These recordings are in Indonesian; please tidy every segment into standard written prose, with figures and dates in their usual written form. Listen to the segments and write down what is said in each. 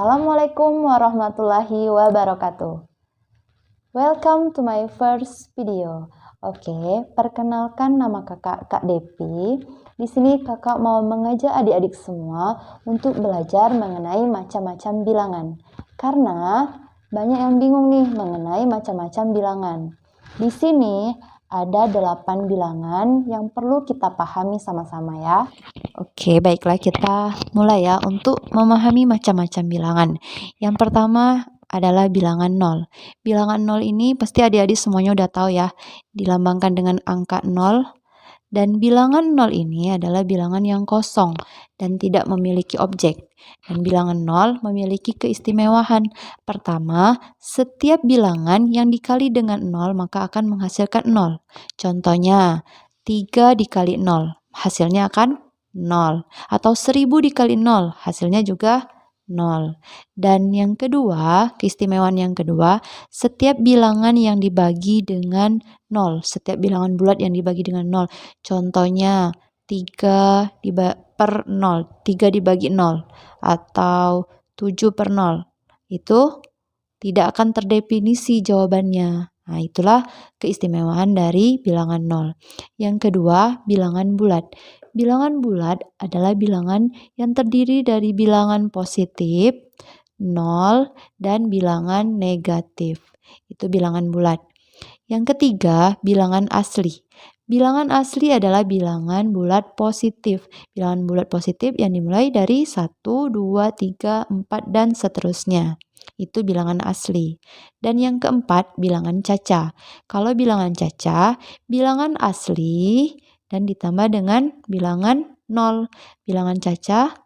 Assalamualaikum warahmatullahi wabarakatuh. Welcome to my first video. Oke, perkenalkan nama kakak Kak Depi. Di sini kakak mau mengajak adik-adik semua untuk belajar mengenai macam-macam bilangan. Karena banyak yang bingung nih mengenai macam-macam bilangan. Di sini ada 8 bilangan yang perlu kita pahami sama-sama ya. Oke, baiklah kita mulai ya untuk memahami macam-macam bilangan. Yang pertama adalah bilangan 0. Bilangan 0 ini pasti adik-adik semuanya udah tahu ya, dilambangkan dengan angka 0. Dan bilangan 0 ini adalah bilangan yang kosong dan tidak memiliki objek. Dan bilangan 0 memiliki keistimewaan. Pertama, setiap bilangan yang dikali dengan 0 maka akan menghasilkan 0. Contohnya, 3 dikali 0, hasilnya akan 0. Atau 1000 dikali 0, hasilnya juga 0. Dan yang kedua, keistimewaan yang kedua, setiap bilangan yang dibagi dengan 0, setiap bilangan bulat yang dibagi dengan 0. Contohnya 3 per 0, 3 dibagi 0, atau 7 per 0. Itu tidak akan terdefinisi jawabannya. Nah, itulah keistimewaan dari bilangan 0. Yang kedua, bilangan bulat. Bilangan bulat adalah bilangan yang terdiri dari bilangan positif, 0, dan bilangan negatif. Itu bilangan bulat. Yang ketiga, bilangan asli. Bilangan asli adalah bilangan bulat positif. Bilangan bulat positif yang dimulai dari 1, 2, 3, 4, dan seterusnya. Itu bilangan asli. Dan yang keempat, bilangan caca. Kalau bilangan caca, bilangan asli dan ditambah dengan bilangan 0. Bilangan caca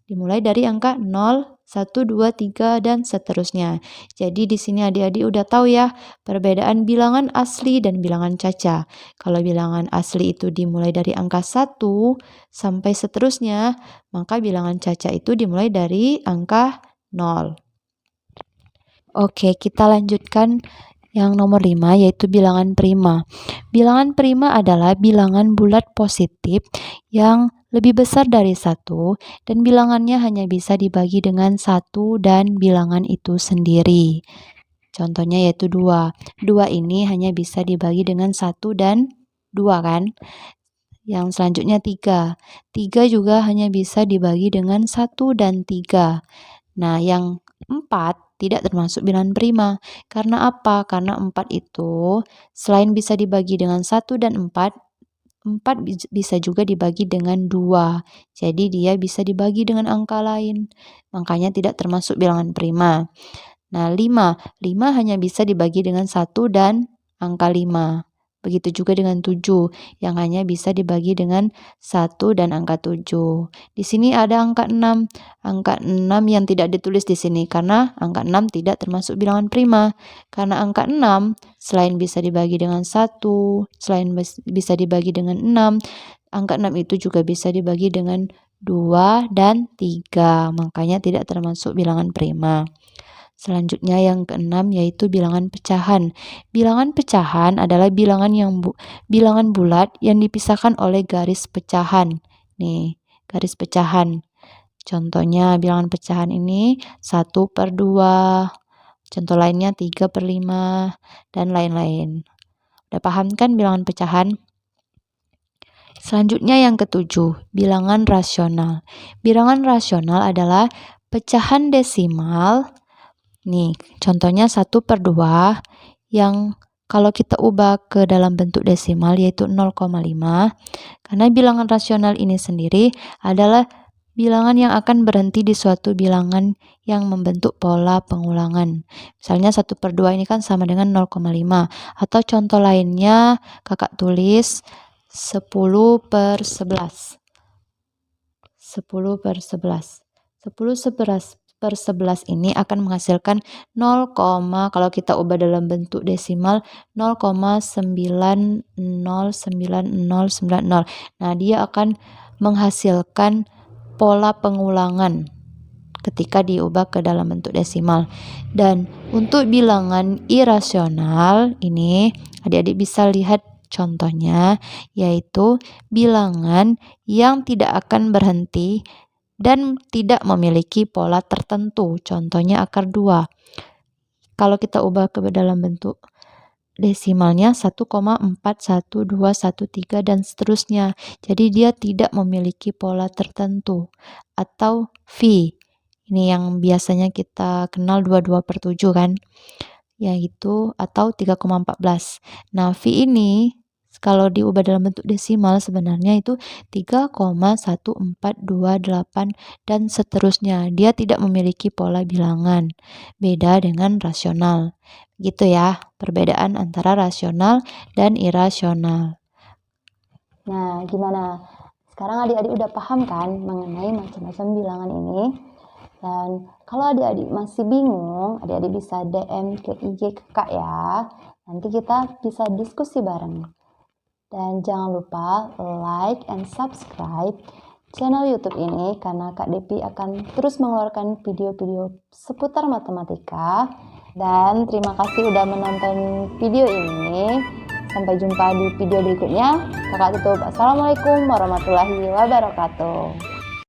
dimulai dari angka 0, 1, 2, 3, dan seterusnya. Jadi di sini adik-adik udah tahu ya perbedaan bilangan asli dan bilangan caca. Kalau bilangan asli itu dimulai dari angka 1 sampai seterusnya, maka bilangan caca itu dimulai dari angka 0. Oke, kita lanjutkan yang nomor 5, yaitu bilangan prima. Bilangan prima adalah bilangan bulat positif yang lebih besar dari 1 dan bilangannya hanya bisa dibagi dengan 1 dan bilangan itu sendiri. Contohnya yaitu 2. 2 ini hanya bisa dibagi dengan 1 dan 2 kan? Yang selanjutnya 3. 3 juga hanya bisa dibagi dengan 1 dan 3. Nah, yang 4 tidak termasuk bilangan prima. Karena apa? Karena 4 itu selain bisa dibagi dengan 1 dan 4 bisa juga dibagi dengan 2. Jadi dia bisa dibagi dengan angka lain. Makanya tidak termasuk bilangan prima. Nah, 5 hanya bisa dibagi dengan 1 dan angka 5. Begitu juga dengan 7 yang hanya bisa dibagi dengan 1 dan angka 7. Di sini ada angka 6. Angka 6 yang tidak ditulis di sini karena angka 6 tidak termasuk bilangan prima. Karena angka 6 selain bisa dibagi dengan 1, selain bisa dibagi dengan 6, angka 6 itu juga bisa dibagi dengan 2 dan 3. Makanya tidak termasuk bilangan prima. Selanjutnya yang keenam yaitu bilangan pecahan. Bilangan pecahan adalah bilangan bulat yang dipisahkan oleh garis pecahan. Nih, garis pecahan. Contohnya bilangan pecahan ini 1 per 2. Contoh lainnya 3 per 5 dan lain-lain. Udah paham kan bilangan pecahan? Selanjutnya yang ketujuh, bilangan rasional. Bilangan rasional adalah pecahan desimal. Nih, contohnya 1 per 2 yang kalau kita ubah ke dalam bentuk desimal yaitu 0,5. Karena bilangan rasional ini sendiri adalah bilangan yang akan berhenti di suatu bilangan yang membentuk pola pengulangan. Misalnya 1 per 2 ini kan sama dengan 0,5. Atau contoh lainnya kakak tulis 10 per 11. 10 per 11. 10 per 11 ini akan menghasilkan 0, kalau kita ubah dalam bentuk desimal 0,90990. Nah, dia akan menghasilkan pola pengulangan ketika diubah ke dalam bentuk desimal. Dan untuk bilangan irasional ini adik-adik bisa lihat contohnya, yaitu bilangan yang tidak akan berhenti dan tidak memiliki pola tertentu. Contohnya akar 2. Kalau kita ubah ke dalam bentuk desimalnya 1,41213 dan seterusnya. Jadi dia tidak memiliki pola tertentu. Atau V. Ini yang biasanya kita kenal 22/7 kan. Yaitu atau 3,14. Nah, V ini kalau diubah dalam bentuk desimal sebenarnya itu 3,1428 dan seterusnya. Dia tidak memiliki pola bilangan. Beda dengan rasional. Gitu ya, perbedaan antara rasional dan irasional. Nah, gimana? Sekarang adik-adik udah paham kan mengenai macam-macam bilangan ini? Dan kalau adik-adik masih bingung, adik-adik bisa DM ke IG kakak ya. Nanti kita bisa diskusi bareng. Dan jangan lupa like and subscribe channel YouTube ini karena Kak Depi akan terus mengeluarkan video-video seputar matematika. Dan terima kasih udah menonton video ini. Sampai jumpa di video berikutnya. Kakak tutup. Assalamualaikum warahmatullahi wabarakatuh.